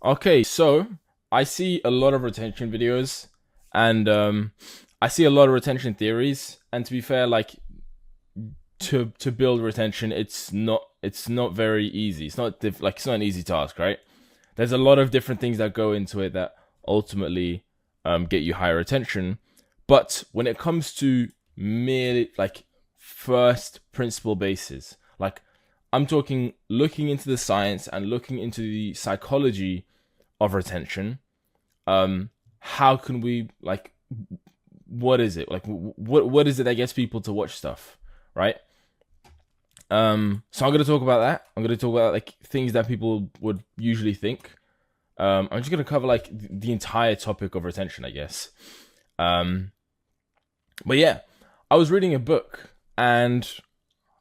Okay, so I see a lot of retention videos and I see a lot of retention theories. And to be fair, like to build retention, it's not very easy. It's not an easy task, right? There's a lot of different things that go into it that ultimately get you higher retention. But when it comes to merely like first principle basis, like I'm talking looking into the science and looking into the psychology of retention. How can we like what is it like what is it that gets people to watch stuff, right? So I'm gonna talk about that. I'm gonna talk about like things that people would usually think. I'm just gonna cover like the entire topic of retention, I guess. Um, but yeah, I was reading a book and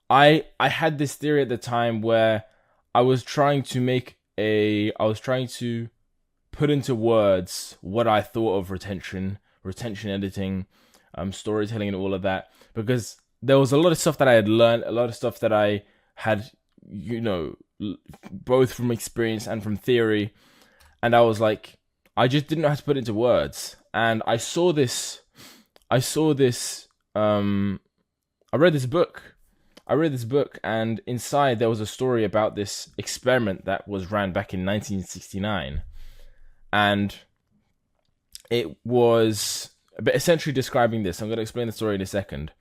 I had this theory at the time where I was trying to put into words what I thought of retention editing, storytelling, and all of that. Because there was a lot of stuff that I had learned, a lot of stuff that I had, you know, both from experience and from theory. And I was like, I just didn't know how to put it into words. And I saw this, I read this book. And inside there was a story about this experiment that was ran back in 1969. And it was essentially describing this. I'm going to explain the story in a second.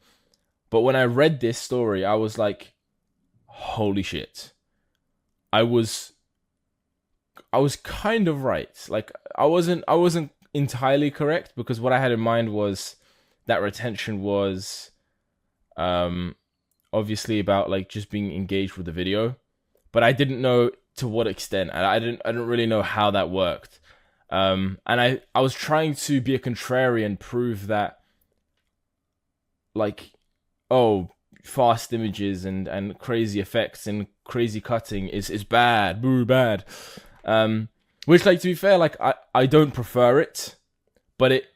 But when I read this story, I was like, holy shit. I was I was kind of right. Like I wasn't entirely correct because what I had in mind was that retention was um obviously about like just being engaged with the video, but I didn't know to what extent. And I didn't really know how that worked. And I was trying to be a contrarian, prove that like, oh, fast images and crazy effects and crazy cutting is bad, boo bad. Which, like, to be fair, like I don't prefer it, but it,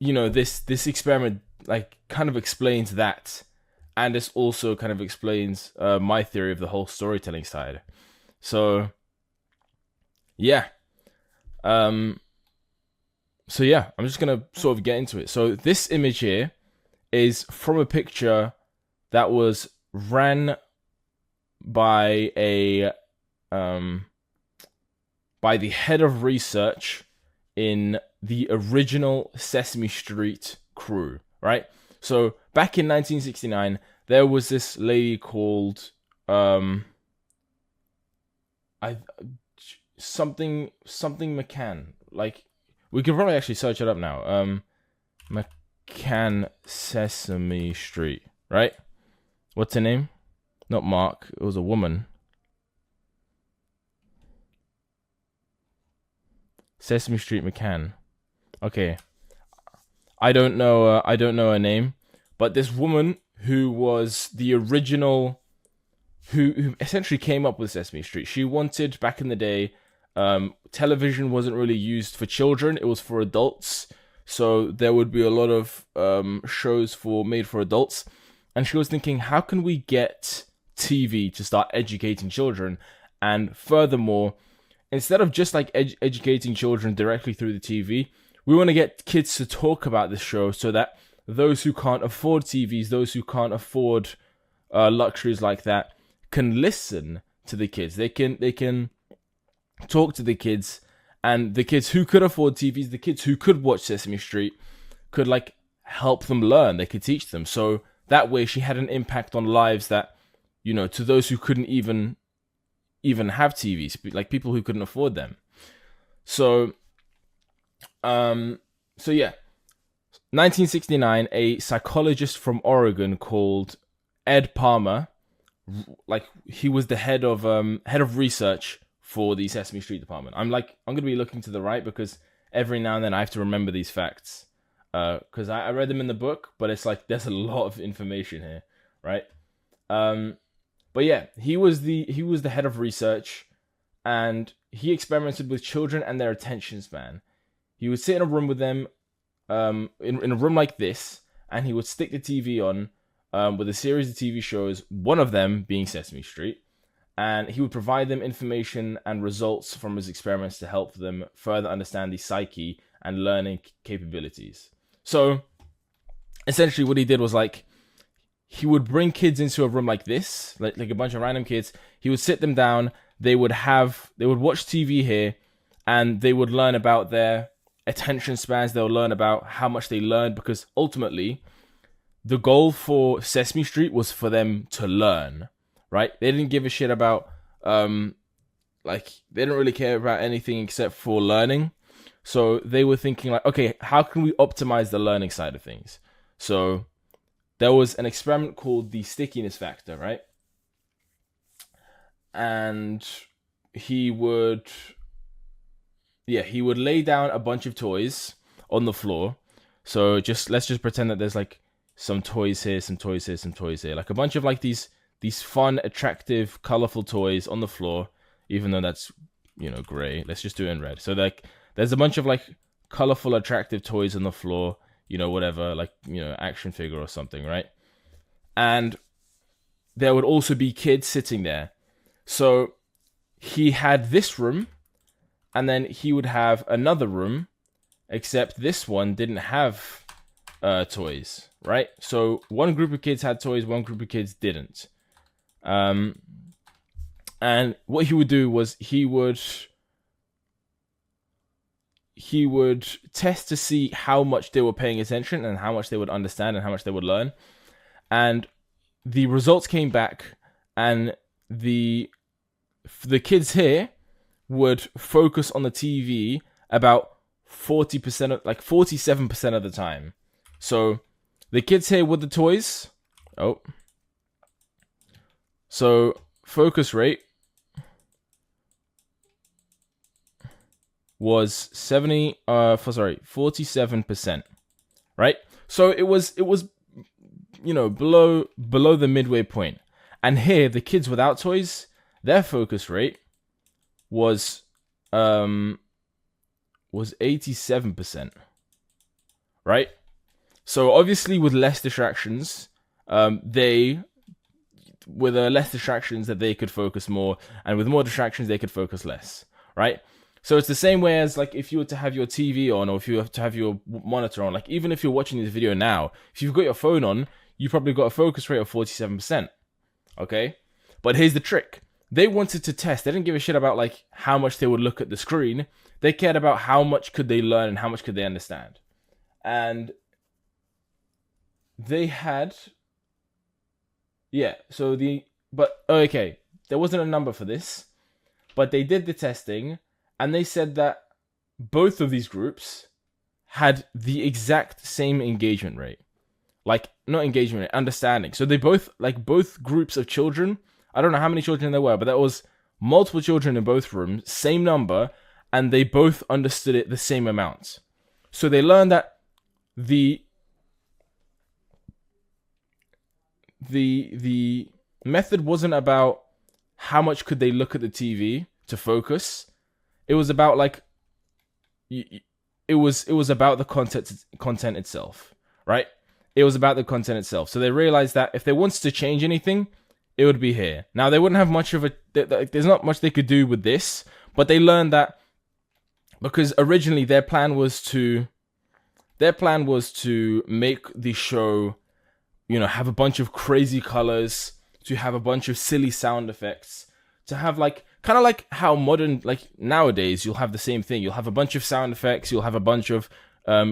this experiment like kind of explains that, and this also kind of explains my theory of the whole storytelling side. So yeah, um, I'm just gonna sort of get into it. So this image here is from a picture that was ran by a um by the head of research in the original Sesame Street crew, right? So back in 1969, there was this lady called I something McCann. Like we could probably actually search it up now. McCann Sesame Street, right? What's her name? Not Mark. It was a woman. Sesame Street McCann. Okay, I don't know. I don't know her name, but this woman who was the original, who essentially came up with Sesame Street. She wanted back in the day, television wasn't really used for children; it was for adults. So there would be a lot of shows made for adults, and she was thinking, how can we get TV to start educating children? And furthermore, instead of just like educating children directly through the TV, we want to get kids to talk about this show so that those who can't afford TVs, those who can't afford luxuries like that, can listen to the kids. They can talk to the kids, and the kids who could afford TVs, the kids who could watch Sesame Street, could like help them learn. They could teach them. So that way, she had an impact on lives that, to those who couldn't even have TVs, like people who couldn't afford them. So, yeah, 1969, a psychologist from Oregon called Ed Palmer, like he was the head of research for the Sesame Street department. I'm gonna be looking to the right because every now and then I have to remember these facts, because I read them in the book, but it's like there's a lot of information here, right? But yeah, he was the head of research, and he experimented with children and their attention span. He would sit in a room with them, in a room like this, and he would stick the TV on, with a series of TV shows, one of them being Sesame Street, and he would provide them information and results from his experiments to help them further understand the psyche and learning capabilities. So essentially what he did was like, he would bring kids into a room like this, like a bunch of random kids. He would sit them down. They would watch TV here, and they would learn about their attention spans. They'll learn about how much they learned, because ultimately the goal for Sesame Street was for them to learn, right? They didn't give a shit about, they didn't really care about anything except for learning. So they were thinking like, okay, how can we optimize the learning side of things? So there was an experiment called the stickiness factor, right? And he would lay down a bunch of toys on the floor. So let's just pretend that there's like some toys here, some toys here, some toys here, like a bunch of like these fun, attractive, colorful toys on the floor, even though that's, gray. Let's just do it in red. So like there's a bunch of like colorful, attractive toys on the floor, whatever, like, action figure or something, right? And there would also be kids sitting there. So he had this room, and then he would have another room, except this one didn't have toys, right? So one group of kids had toys, one group of kids didn't. And what he would do was he would test to see how much they were paying attention and how much they would understand and how much they would learn. And the results came back, and the kids here would focus on the TV about 47% of the time. So the kids here with the toys, so focus rate was 47%, right? So it was below the midway point. And here the kids without toys, their focus rate was 87%, right? So obviously with less distractions, they could focus more, and with more distractions they could focus less, right? So it's the same way as like if you were to have your TV on, or if you have to have your monitor on, like even if you're watching this video now, if you've got your phone on, you probably got a focus rate of 47%, okay? But here's the trick. They wanted to test. They didn't give a shit about like how much they would look at the screen. They cared about how much could they learn and how much could they understand. And they had, there wasn't a number for this, but they did the testing, and they said that both of these groups had the exact same engagement rate. Like, not engagement rate, understanding. So they both groups of children, I don't know how many children there were, but that was multiple children in both rooms, same number, and they both understood it the same amount. So they learned that the method wasn't about how much could they look at the TV to focus. It was about like, it was about the content itself, right? It was about the content itself. So they realized that if they wanted to change anything, it would be here. Now they wouldn't have much of there's not much they could do with this, but they learned that because originally their plan was to make the show, have a bunch of crazy colors, to have a bunch of silly sound effects, to have like, kind of like how modern, like nowadays, you'll have the same thing. You'll have a bunch of sound effects, you'll have a bunch of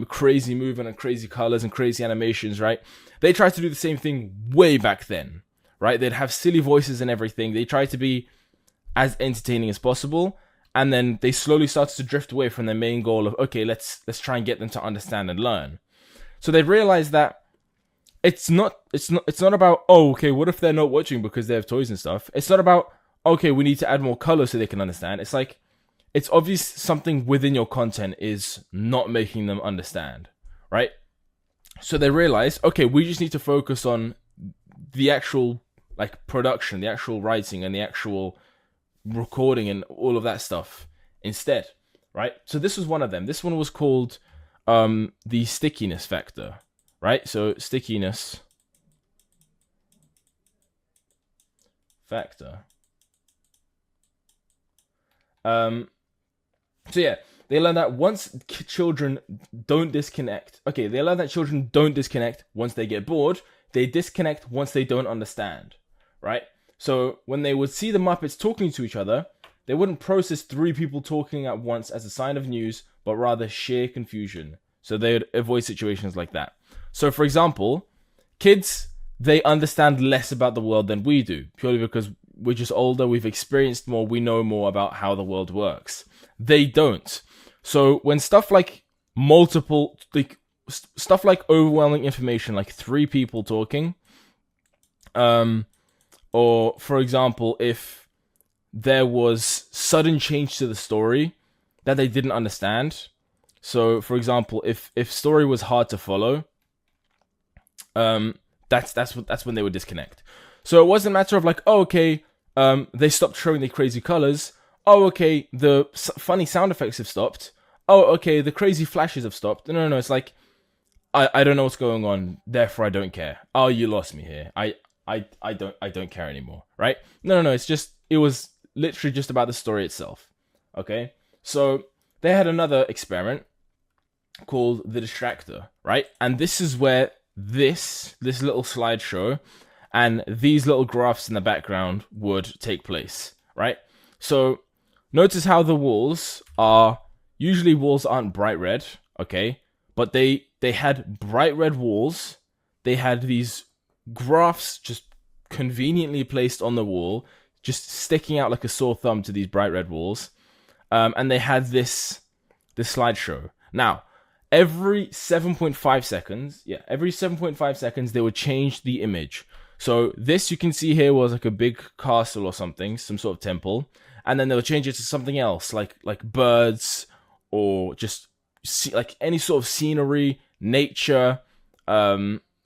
crazy movement and crazy colors and crazy animations, right? They tried to do the same thing way back then, right? They'd have silly voices and everything. They tried to be as entertaining as possible, and then they slowly started to drift away from their main goal of, okay, let's try and get them to understand and learn. So they realized that it's not about, oh, okay, what if they're not watching because they have toys and stuff? It's not about, okay, we need to add more color so they can understand. It's like, it's obvious something within your content is not making them understand, right? So they realized, okay, we just need to focus on the actual like production, the actual writing, and the actual recording and all of that stuff instead, right? So this was one of them. This one was called the stickiness factor, right? So stickiness factor. Um, so yeah, they learn that once children don't disconnect. Okay, they learn that children don't disconnect once they get bored. They disconnect once they don't understand, right? So when they would see the Muppets talking to each other, they wouldn't process three people talking at once as a sign of news, but rather sheer confusion. So they would avoid situations like that. So for example, kids, they understand less about the world than we do, purely because we're just older, we've experienced more, we know more about how the world works. They don't. So when stuff like stuff like overwhelming information, like three people talking, or for example, if there was sudden change to the story that they didn't understand. So for example, if story was hard to follow, that's when they would disconnect. So it wasn't a matter of like, oh, okay, they stopped showing the crazy colors. Oh, okay, the funny sound effects have stopped. Oh, okay, the crazy flashes have stopped. No, it's like, I don't know what's going on, therefore I don't care. Oh, you lost me here. I don't care anymore, right? No, it was literally just about the story itself. Okay? So they had another experiment called the distractor, right? And this is where this little slideshow and these little graphs in the background would take place, right? So notice how the walls aren't bright red, okay? But they had bright red walls. They had these graphs just conveniently placed on the wall, just sticking out like a sore thumb to these bright red walls. And they had this slideshow. Now, every 7.5 seconds, they would change the image. So this you can see here was like a big castle or something, some sort of temple. And then they would change it to something else, like birds, or just like any sort of scenery, nature,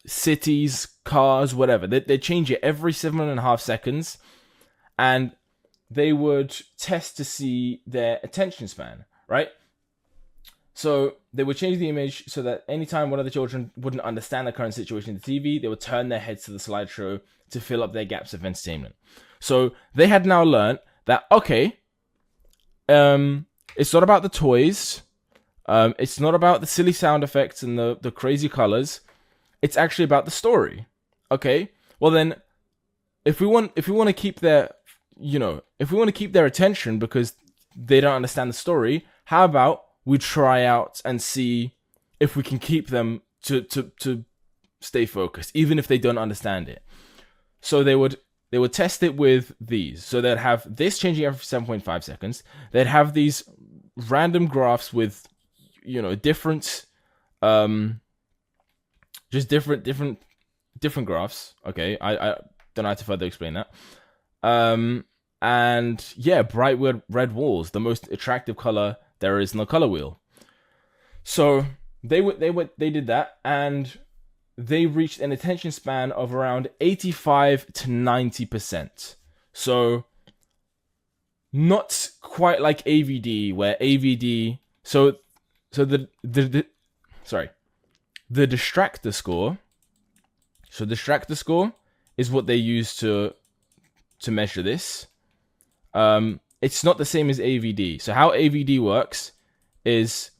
cities, cars, whatever. They change it every 7.5 seconds, and they would test to see their attention span, right? So they would change the image so that anytime one of the children wouldn't understand the current situation in the TV, they would turn their heads to the slideshow to fill up their gaps of entertainment. So they had now learned that, okay, it's not about the toys, it's not about the silly sound effects and the crazy colors. It's actually about the story. Okay, well then, if we want to keep their attention because they don't understand the story, how about we try out and see if we can keep them to stay focused, even if they don't understand it. So they would test it with these. So they'd have this changing every 7.5 seconds. They'd have these random graphs with, different, just different graphs. Okay, I don't know how to further explain that. And yeah, bright red walls, the most attractive color there is in the color wheel. So they did that, and they reached an attention span of around 85 to 90%. So not quite like AVD, where AVD. So the distractor score. So distractor score is what they use to measure this. It's not the same as AVD. So how AVD works is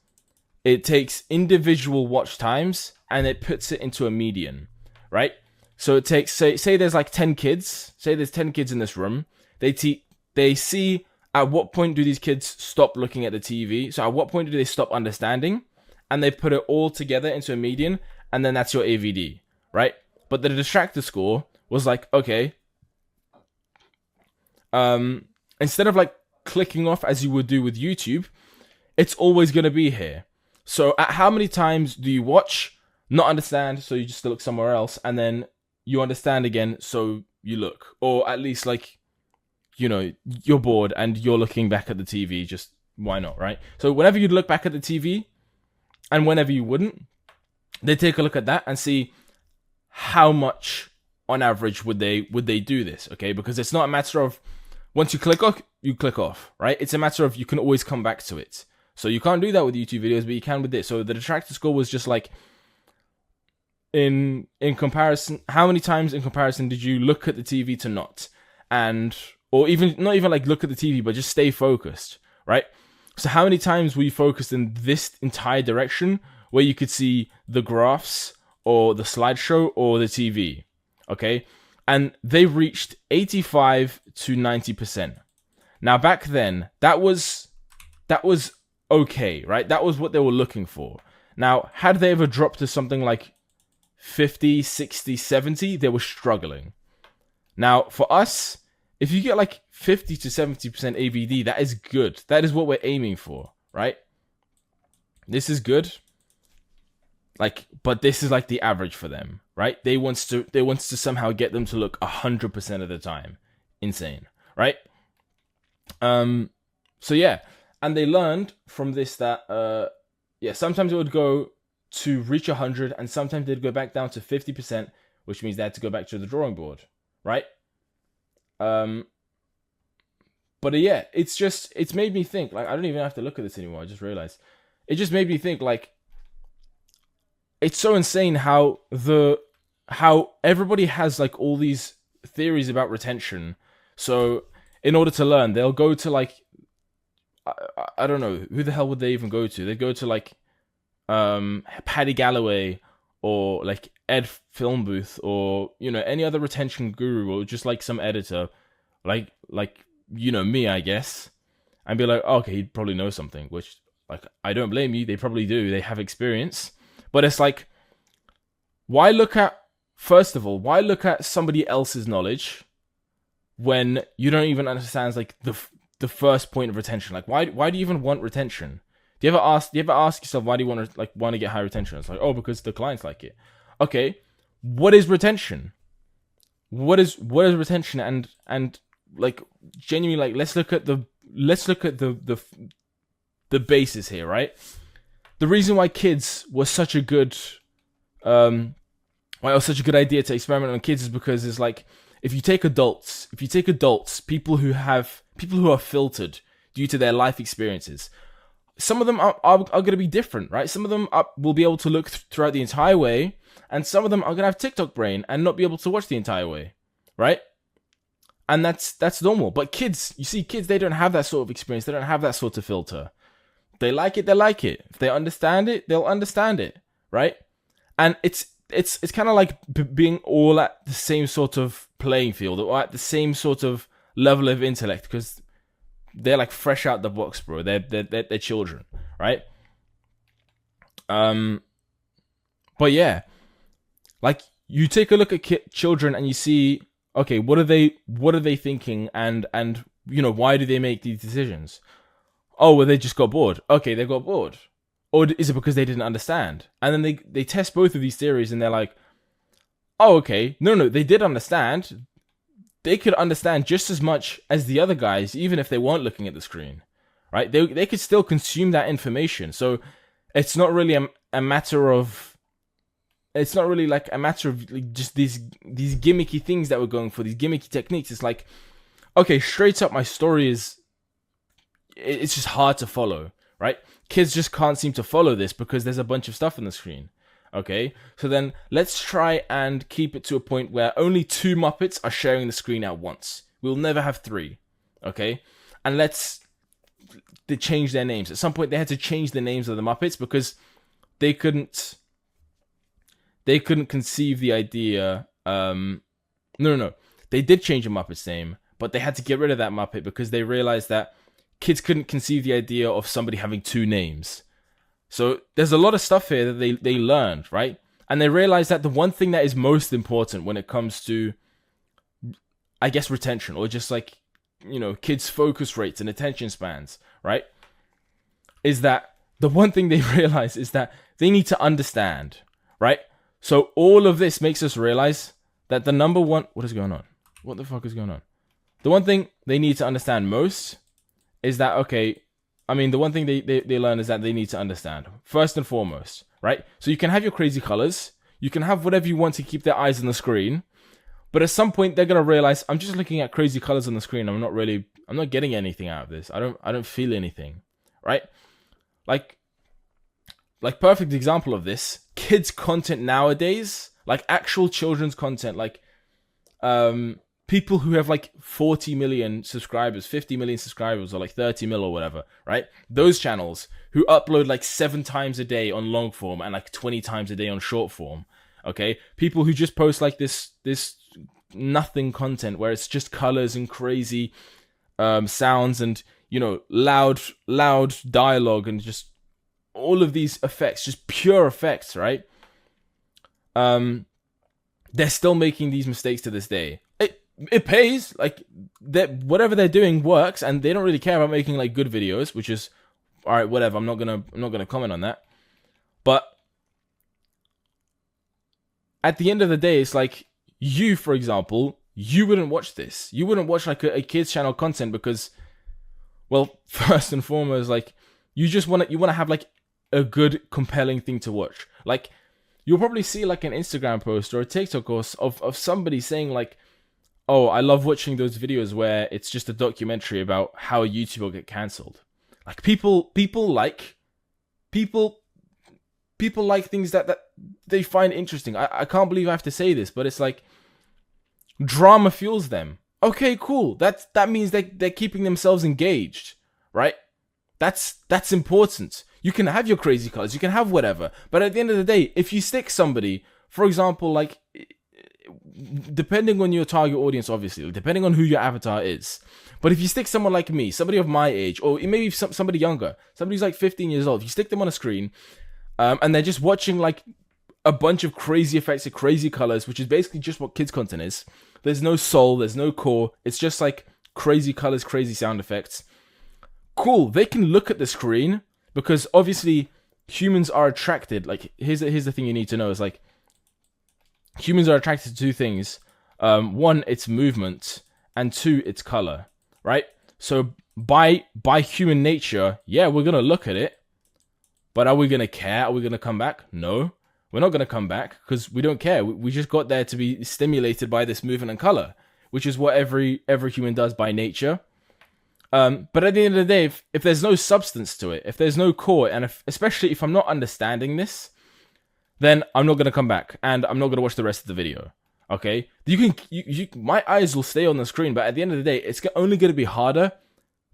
it takes individual watch times and it puts it into a median, right? So it takes, say there's like 10 kids. Say there's 10 kids in this room. They see at what point do these kids stop looking at the TV. So at what point do they stop understanding? And they put it all together into a median, and then that's your AVD, right? But the distractor score was like, okay, instead of like clicking off as you would do with YouTube, it's always going to be here. So at how many times do you watch, not understand, so you just look somewhere else, and then you understand again, so you look. Or at least like, you're bored and you're looking back at the TV, just why not, right? So whenever you'd look back at the TV, and whenever you wouldn't, they take a look at that and see how much on average would they do this, okay? Because it's not a matter of once you click off, right? It's a matter of you can always come back to it. So you can't do that with YouTube videos, but you can with this. So the detractor score was just like, in comparison, how many times in comparison did you look at the TV to not? Or even, not even like look at the TV, but just stay focused, right? So how many times were you focused in this entire direction where you could see the graphs or the slideshow or the TV? Okay. And they reached 85 to 90%. Now back then, that was okay, right? That was what they were looking for. Now, had they ever dropped to something like 50, 60, 70, they were struggling. Now, for us, if you get like 50 to 70% AVD, that is good. That is what we're aiming for, right? This is good. Like, but this is like the average for them, right? They wants to somehow get them to look 100% of the time. Insane, right? So yeah, and they learned from this that sometimes it would go to reach 100, and sometimes they'd go back down to 50%, which means they had to go back to the drawing board, right? But yeah, it's made me think, like, I don't even have to look at this anymore. I just realized it just made me think, like, it's so insane how everybody has like all these theories about retention. So in order to learn, they'll go to like, I don't know, who the hell would they even go to? They go to like Paddy Galloway or like Ed Film Booth or, you know, any other retention guru or just like some editor, like you know, me, I guess, and be like, oh, okay, he'd probably know something, which, like, I don't blame you. They probably do. They have experience. But it's like, first of all, why look at somebody else's knowledge when you don't even understand like the first point of retention? Like, why do you even want retention? Do you ever ask yourself, why do you want to get high retention? It's like, oh, because the clients like it. Okay, what is retention? What is retention? And like, genuinely, like, let's look at the basis here, right? The reason why kids was such a good idea to experiment on kids is because it's like, if you take adults, people who are filtered due to their life experiences, some of them are going to be different, right? Some of them will be able to look throughout the entire way, and some of them are going to have TikTok brain and not be able to watch the entire way, right? And that's normal. But kids, they don't have that sort of experience. They don't have that sort of filter. They like it, they like it. If they understand it, they'll understand it, right? And it's kind of like being all at the same sort of playing field or at the same sort of level of intellect, because they're like fresh out the box, bro. They're children, right? But yeah, like, you take a look at children and you see, okay, what are they thinking, and you know, why do they make these decisions? Oh, well, they just got bored. Okay, they got bored. Or is it because they didn't understand? And then they test both of these theories and they're like, oh, okay, no, they did understand. They could understand just as much as the other guys, even if they weren't looking at the screen, right? They could still consume that information. So it's not really a matter of, it's not really like a matter of like just these gimmicky things that we're going for, these gimmicky techniques. It's like, okay, straight up, my story is, it's just hard to follow, right? Kids just can't seem to follow this because there's a bunch of stuff on the screen. Okay, so then let's try and keep it to a point where only 2 Muppets are sharing the screen at once. We'll never have 3. Okay, and they change their names. At some point, they had to change the names of the Muppets because they couldn't conceive the idea. No. They did change a Muppet's name, but they had to get rid of that Muppet because they realized that kids couldn't conceive the idea of somebody having 2 names. So there's a lot of stuff here that they learned, right? And they realized that the one thing that is most important when it comes to, I guess, retention, or just like, you know, kids' focus rates and attention spans, right? Is that the one thing they realize is that they need to understand, right? So all of this makes us realize that the number one, what is going on? What the fuck is going on? The one thing they need to understand most is that, okay, I mean, the one thing they learn is that they need to understand, first and foremost, right? So you can have your crazy colors, you can have whatever you want to keep their eyes on the screen, but at some point they're going to realize, I'm just looking at crazy colors on the screen, I'm not getting anything out of this, I don't feel anything, right? Like perfect example of this, kids content nowadays, like actual children's content, like people who have like 40 million subscribers, 50 million subscribers, or like 30 mil or whatever, right? Those channels who upload like 7 times a day on long form and like 20 times a day on short form, okay? People who just post like this nothing content where it's just colors and crazy sounds and, you know, loud dialogue and just all of these effects, just pure effects, right? They're still making these mistakes to this day. It pays, like, whatever they're doing works, and they don't really care about making like good videos, which is all right, whatever. I'm not gonna comment on that. But at the end of the day, it's like, you, for example, you wouldn't watch this. You wouldn't watch like a kids channel content because, well, first and foremost, like, you want to have like a good, compelling thing to watch. Like, you'll probably see like an Instagram post or a TikTok of somebody saying like, oh, I love watching those videos where it's just a documentary about how a YouTuber will get cancelled. Like, people like things that they find interesting. I can't believe I have to say this, but it's like, drama fuels them. Okay, cool. That means they're keeping themselves engaged, right? That's important. You can have your crazy colors, you can have whatever, but at the end of the day, if you stick somebody, for example, like, depending on your target audience, obviously, depending on who your avatar is, but if you stick someone like me, somebody of my age, or maybe somebody younger, somebody who's like 15 years old, if you stick them on a screen, and they're just watching like a bunch of crazy effects and crazy colors, which is basically just what kids content is. There's no soul, there's no core, it's just like crazy colors, crazy sound effects. Cool, they can look at the screen, because obviously humans are attracted. Like, here's the thing you need to know is like, humans are attracted to 2 things. 1, it's movement, and 2, it's color, right? So by human nature, yeah, we're gonna look at it, but are we gonna care? Are we gonna come back? No, we're not gonna come back because we don't care. We just got there to be stimulated by this movement and color, which is what every human does by nature. But at the end of the day, if there's no substance to it, if there's no core, and especially if I'm not understanding this, then I'm not going to come back, and I'm not going to watch the rest of the video, okay? My eyes will stay on the screen, but at the end of the day, it's only going to be harder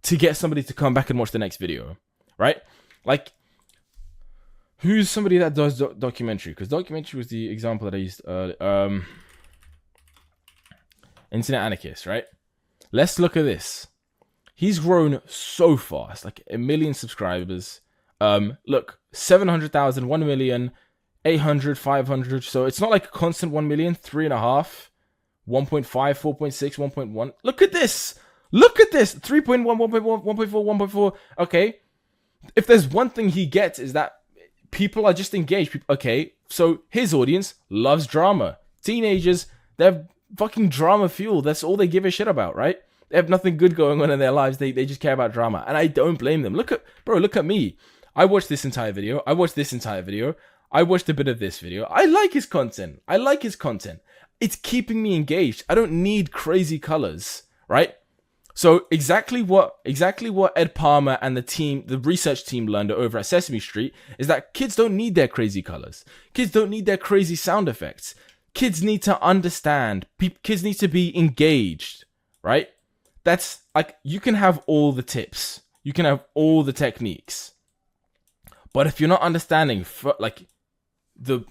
to get somebody to come back and watch the next video, right? Like, who's somebody that does documentary? Because documentary was the example that I used earlier. Internet Anarchist, right? Let's look at this. He's grown so fast, like 1 million subscribers. Look, 700,000, 1 million, 800, 500. So it's not like a constant 1 million, 3.5, 1.5, 4.6, 1.1. Look at this. Look at this. 3.1, 1.1, 1.4, 1.4. Okay. If there's one thing he gets is that people are just engaged. Okay. So his audience loves drama. Teenagers, they're fucking drama fueled. That's all they give a shit about, right? They have nothing good going on in their lives. They just care about drama. And I don't blame them. Look at me. I watched this entire video. I watched this entire video. I watched a bit of this video. I like his content. It's keeping me engaged. I don't need crazy colors, right? So exactly what Ed Palmer and the research team learned over at Sesame Street is that kids don't need their crazy colors. Kids don't need their crazy sound effects. Kids need to understand. Kids need to be engaged, right? That's like, you can have all the tips, you can have all the techniques, but if you're not understanding like the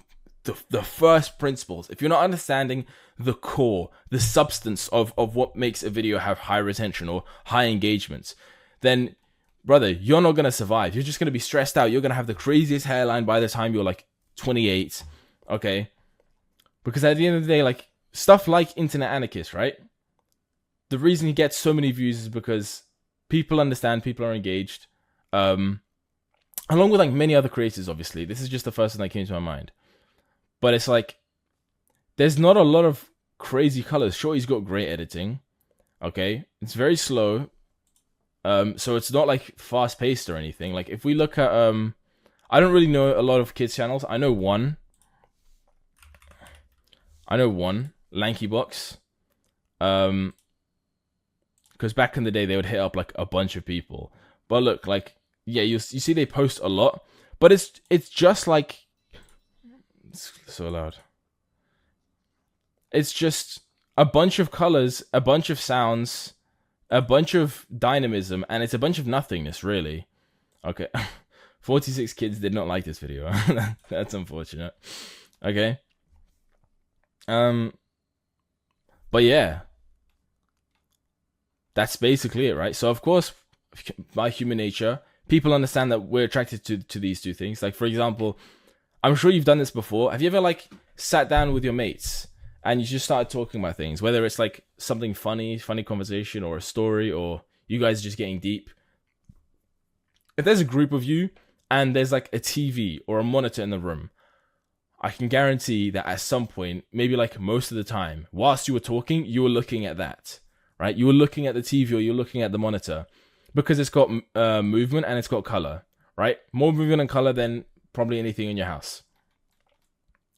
first principles, if you're not understanding the core, the substance of what makes a video have high retention or high engagement, then brother, you're not gonna survive. You're just gonna be stressed out. You're gonna have the craziest hairline by the time you're like 28, okay? Because at the end of the day, like, stuff like Internet Anarchist, right? The reason he gets so many views is because people understand, people are engaged. Along with like many other creators, obviously. This is just the first thing that came to my mind. But it's like, there's not a lot of crazy colors. Sure, he's got great editing. Okay. It's very slow. So it's not like fast paced or anything. Like, if we look at, I don't really know a lot of kids channels. I know one, Lanky Box. Because back in the day, they would hit up like a bunch of people. But look, like, yeah, you see they post a lot, but it's just like, it's so loud. It's just a bunch of colors, a bunch of sounds, a bunch of dynamism, and it's a bunch of nothingness, really. Okay. 46 kids did not like this video. That's unfortunate. Okay. But yeah. That's basically it, right? So of course, by human nature, people understand that we're attracted to these two things. Like, for example, I'm sure you've done this before. Have you ever like sat down with your mates and you just started talking about things, whether it's like something funny conversation, or a story, or you guys just getting deep? If there's a group of you and there's like a TV or a monitor in the room, I can guarantee that at some point, maybe like most of the time, whilst you were talking, you were looking at that, right? You were looking at the TV or you're looking at the monitor, because it's got movement and it's got color, right? More movement and color than probably anything in your house.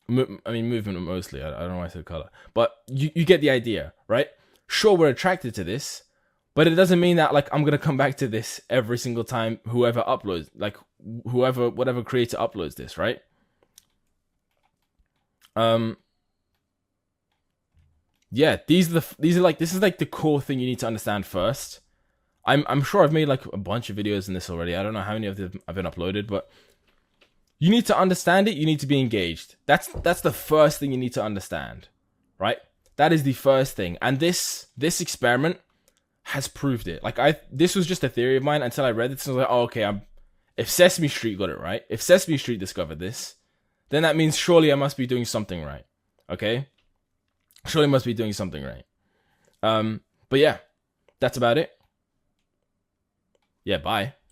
I mean, movement mostly. I don't know why I said color. But you get the idea, right? Sure, we're attracted to this, but it doesn't mean that like I'm going to come back to this every single time whoever uploads, like whatever creator uploads this, right? Yeah, this is like the core thing you need to understand first. I'm sure I've made like a bunch of videos in this already. I don't know how many of them have been uploaded, but you need to understand it. You need to be engaged. That's the first thing you need to understand, right? That is the first thing. And this experiment has proved it. Like this was just a theory of mine until I read it. So I was like, oh, okay, if Sesame Street got it right, if Sesame Street discovered this, then that means surely I must be doing something right. Okay? Surely I must be doing something right. But yeah, that's about it. Yeah, bye.